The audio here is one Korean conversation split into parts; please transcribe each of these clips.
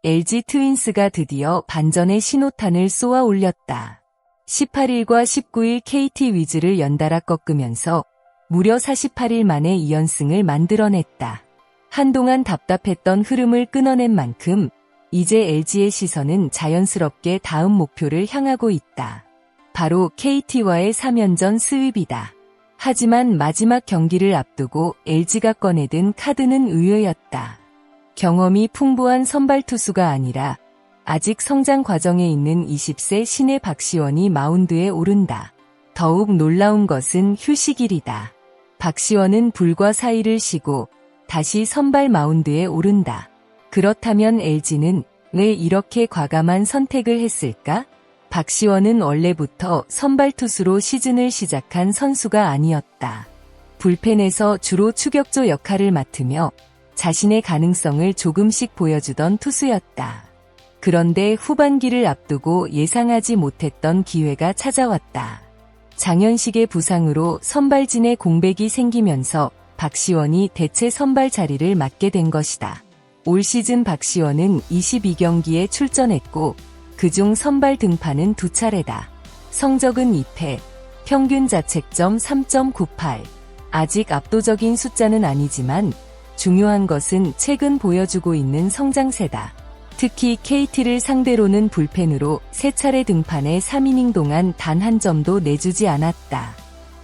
LG 트윈스가 드디어 반전의 신호탄을 쏘아 올렸다. 18일과 19일 KT 위즈를 연달아 꺾으면서 무려 48일 만에 2연승을 만들어냈다. 한동안 답답했던 흐름을 끊어낸 만큼 이제 LG의 시선은 자연스럽게 다음 목표를 향하고 있다. 바로 KT와의 3연전 스윕이다. 하지만 마지막 경기를 앞두고 LG가 꺼내든 카드는 의외였다. 경험이 풍부한 선발 투수가 아니라 아직 성장 과정에 있는 20세 신의 박시원이 마운드에 오른다. 더욱 놀라운 것은 휴식일이다. 박시원은 불과 4일을 쉬고 다시 선발 마운드에 오른다. 그렇다면 LG는 왜 이렇게 과감한 선택을 했을까? 박시원은 원래부터 선발 투수로 시즌을 시작한 선수가 아니었다. 불펜에서 주로 추격조 역할을 맡으며 자신의 가능성을 조금씩 보여주던 투수였다. 그런데 후반기를 앞두고 예상하지 못했던 기회가 찾아왔다. 장현식의 부상으로 선발진에 공백이 생기면서 박시원이 대체 선발 자리를 맡게 된 것이다. 올 시즌 박시원은 22경기에 출전했고 그중 선발 등판은 2차례다. 성적은 2패, 평균 자책점 3.98. 아직 압도적인 숫자는 아니지만 중요한 것은 최근 보여주고 있는 성장세다. 특히 KT를 상대로는 불펜으로 3차례 등판해 3이닝 동안 단 한 점도 내주지 않았다.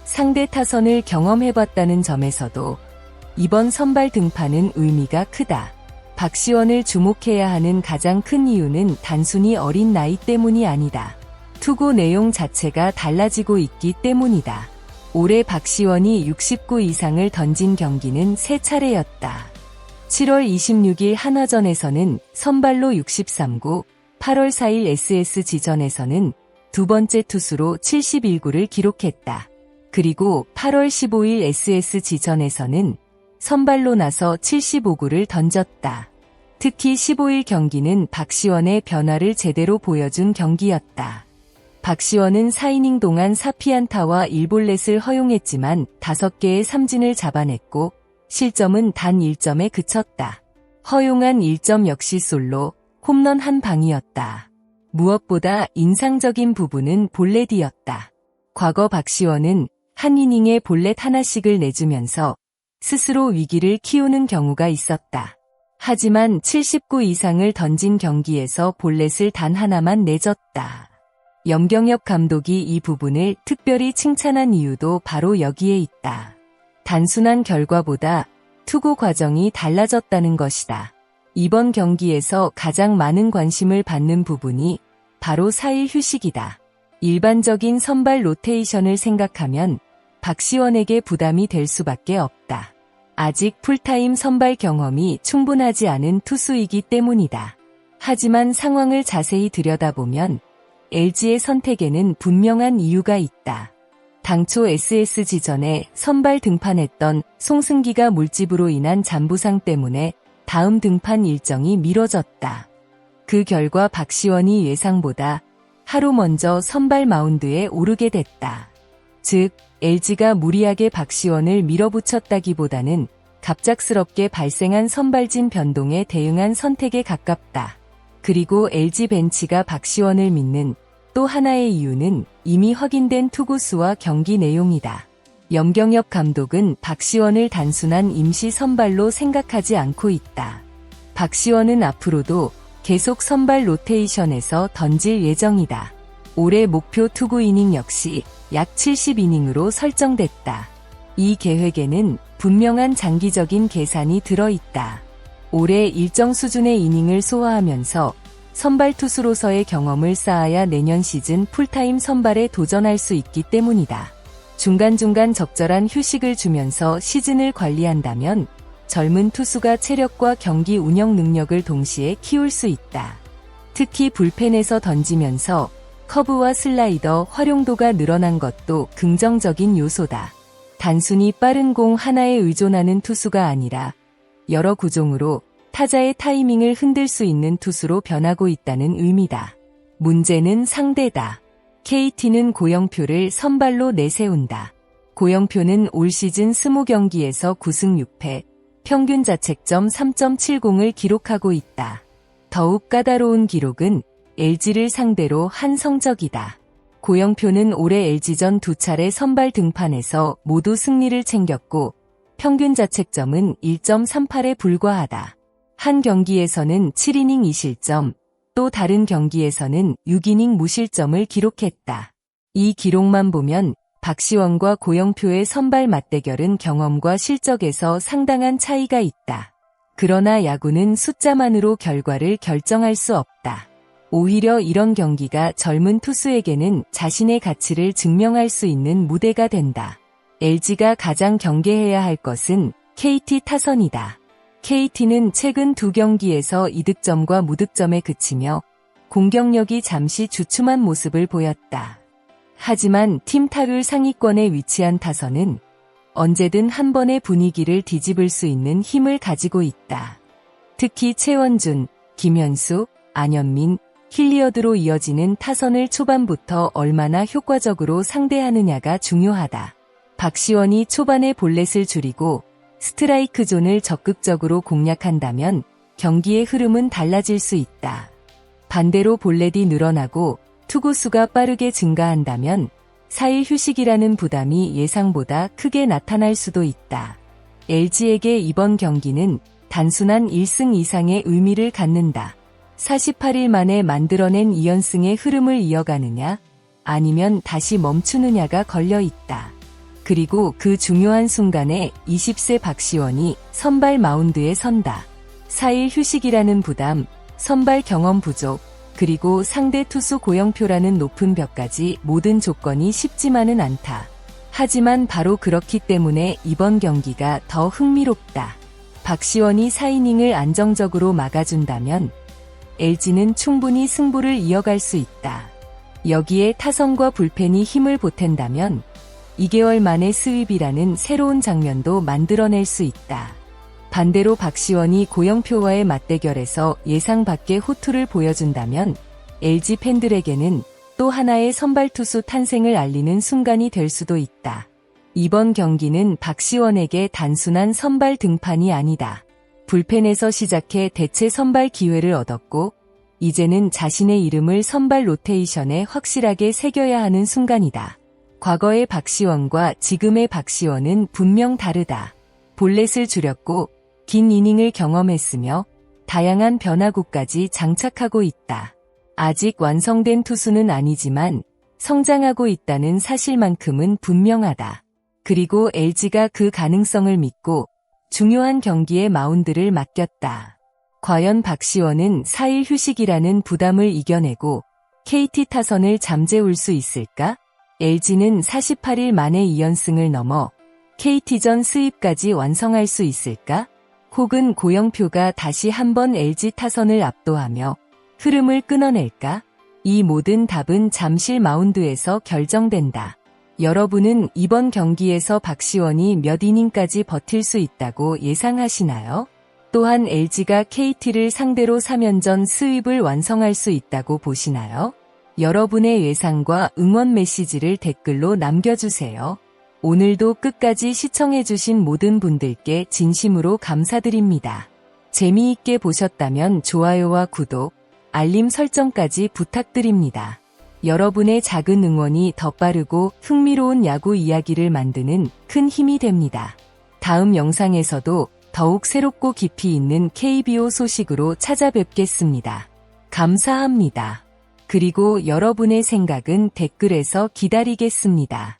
상대 타선을 경험해봤다는 점에서도 이번 선발 등판은 의미가 크다. 박시원을 주목해야 하는 가장 큰 이유는 단순히 어린 나이 때문이 아니다. 투구 내용 자체가 달라지고 있기 때문이다. 올해 박시원이 69 이상을 던진 경기는 3차례였다. 7월 26일 한화전에서는 선발로 63구, 8월 4일 SSG전에서는 두 번째 투수로 71구를 기록했다. 그리고 8월 15일 SSG전에서는 선발로 나서 75구를 던졌다. 특히 15일 경기는 박시원의 변화를 제대로 보여준 경기였다. 박시원은 4이닝 동안 4피안타와 1볼넷을 허용했지만 5개의 삼진을 잡아냈고 실점은 단 1점에 그쳤다. 허용한 1점 역시 솔로, 홈런 한 방이었다. 무엇보다 인상적인 부분은 볼넷이었다. 과거 박시원은 한 이닝에 볼넷 하나씩을 내주면서 스스로 위기를 키우는 경우가 있었다. 하지만 79 이상을 던진 경기에서 볼넷을 단 하나만 내줬다. 염경엽 감독이 이 부분을 특별히 칭찬한 이유도 바로 여기에 있다. 단순한 결과보다 투구 과정이 달라졌다는 것이다. 이번 경기에서 가장 많은 관심을 받는 부분이 바로 4일 휴식이다. 일반적인 선발 로테이션을 생각하면 박시원에게 부담이 될 수밖에 없다. 아직 풀타임 선발 경험이 충분하지 않은 투수이기 때문이다. 하지만 상황을 자세히 들여다보면 LG의 선택에는 분명한 이유가 있다. 당초 SSG전에 선발 등판했던 송승기가 물집으로 인한 잔부상 때문에 다음 등판 일정이 미뤄졌다. 그 결과 박시원이 예상보다 하루 먼저 선발 마운드에 오르게 됐다. 즉, LG가 무리하게 박시원을 밀어붙였다기보다는 갑작스럽게 발생한 선발진 변동에 대응한 선택에 가깝다. 그리고 LG 벤치가 박시원을 믿는 또 하나의 이유는 이미 확인된 투구수와 경기 내용이다. 염경엽 감독은 박시원을 단순한 임시 선발로 생각하지 않고 있다. 박시원은 앞으로도 계속 선발 로테이션에서 던질 예정이다. 올해 목표 투구 이닝 역시 약 70이닝으로 설정됐다. 이 계획에는 분명한 장기적인 계산이 들어있다. 올해 일정 수준의 이닝을 소화하면서 선발 투수로서의 경험을 쌓아야 내년 시즌 풀타임 선발에 도전할 수 있기 때문이다. 중간중간 적절한 휴식을 주면서 시즌을 관리한다면 젊은 투수가 체력과 경기 운영 능력을 동시에 키울 수 있다. 특히 불펜에서 던지면서 커브와 슬라이더 활용도가 늘어난 것도 긍정적인 요소다. 단순히 빠른 공 하나에 의존하는 투수가 아니라 여러 구종으로 타자의 타이밍을 흔들 수 있는 투수로 변하고 있다는 의미다. 문제는 상대다. KT는 고영표를 선발로 내세운다. 고영표는 올 시즌 20경기에서 9승 6패, 평균 자책점 3.70을 기록하고 있다. 더욱 까다로운 기록은 LG를 상대로 한 성적이다. 고영표는 올해 LG전 2차례 선발 등판에서 모두 승리를 챙겼고 평균 자책점은 1.38에 불과하다. 한 경기에서는 7이닝 2실점, 또 다른 경기에서는 6이닝 무실점을 기록했다. 이 기록만 보면 박시원과 고영표의 선발 맞대결은 경험과 실적에서 상당한 차이가 있다. 그러나 야구는 숫자만으로 결과를 결정할 수 없다. 오히려 이런 경기가 젊은 투수에게는 자신의 가치를 증명할 수 있는 무대가 된다. LG가 가장 경계해야 할 것은 KT 타선이다. KT는 최근 2경기에서 이득점과 무득점에 그치며 공격력이 잠시 주춤한 모습을 보였다. 하지만 팀 타율 상위권에 위치한 타선은 언제든 한 번의 분위기를 뒤집을 수 있는 힘을 가지고 있다. 특히 최원준, 김현수, 안현민, 힐리어드로 이어지는 타선을 초반부터 얼마나 효과적으로 상대하느냐가 중요하다. 박시원이 초반에 볼넷을 줄이고 스트라이크 존을 적극적으로 공략한다면 경기의 흐름은 달라질 수 있다. 반대로 볼넷이 늘어나고 투구수가 빠르게 증가한다면 4일 휴식이라는 부담이 예상보다 크게 나타날 수도 있다. LG에게 이번 경기는 단순한 1승 이상의 의미를 갖는다. 48일 만에 만들어낸 2연승의 흐름을 이어가느냐, 아니면 다시 멈추느냐가 걸려 있다. 그리고 그 중요한 순간에 20세 박시원이 선발 마운드에 선다. 4일 휴식이라는 부담, 선발 경험 부족, 그리고 상대 투수 고영표라는 높은 벽까지 모든 조건이 쉽지만은 않다. 하지만 바로 그렇기 때문에 이번 경기가 더 흥미롭다. 박시원이 4이닝을 안정적으로 막아준다면 LG는 충분히 승부를 이어갈 수 있다. 여기에 타선과 불펜이 힘을 보탠다면 2개월 만에 스윕이라는 새로운 장면도 만들어낼 수 있다. 반대로 박시원이 고영표와의 맞대결에서 예상 밖의 호투를 보여준다면 LG 팬들에게는 또 하나의 선발 투수 탄생을 알리는 순간이 될 수도 있다. 이번 경기는 박시원에게 단순한 선발 등판이 아니다. 불펜에서 시작해 대체 선발 기회를 얻었고 이제는 자신의 이름을 선발 로테이션에 확실하게 새겨야 하는 순간이다. 과거의 박시원과 지금의 박시원은 분명 다르다. 볼넷을 줄였고 긴 이닝을 경험했으며 다양한 변화구까지 장착하고 있다. 아직 완성된 투수는 아니지만 성장하고 있다는 사실만큼은 분명하다. 그리고 LG가 그 가능성을 믿고 중요한 경기에 마운드를 맡겼다. 과연 박시원은 4일 휴식이라는 부담을 이겨내고 KT 타선을 잠재울 수 있을까? LG는 48일 만에 2연승을 넘어 KT전 스윕까지 완성할 수 있을까? 혹은 고영표가 다시 한번 LG 타선을 압도하며 흐름을 끊어낼까? 이 모든 답은 잠실 마운드에서 결정된다. 여러분은 이번 경기에서 박시원이 몇 이닝까지 버틸 수 있다고 예상하시나요? 또한 LG가 KT를 상대로 3연전 스윕을 완성할 수 있다고 보시나요? 여러분의 예상과 응원 메시지를 댓글로 남겨주세요. 오늘도 끝까지 시청해주신 모든 분들께 진심으로 감사드립니다. 재미있게 보셨다면 좋아요와 구독, 알림 설정까지 부탁드립니다. 여러분의 작은 응원이 더 빠르고 흥미로운 야구 이야기를 만드는 큰 힘이 됩니다. 다음 영상에서도 더욱 새롭고 깊이 있는 KBO 소식으로 찾아뵙겠습니다. 감사합니다. 그리고 여러분의 생각은 댓글에서 기다리겠습니다.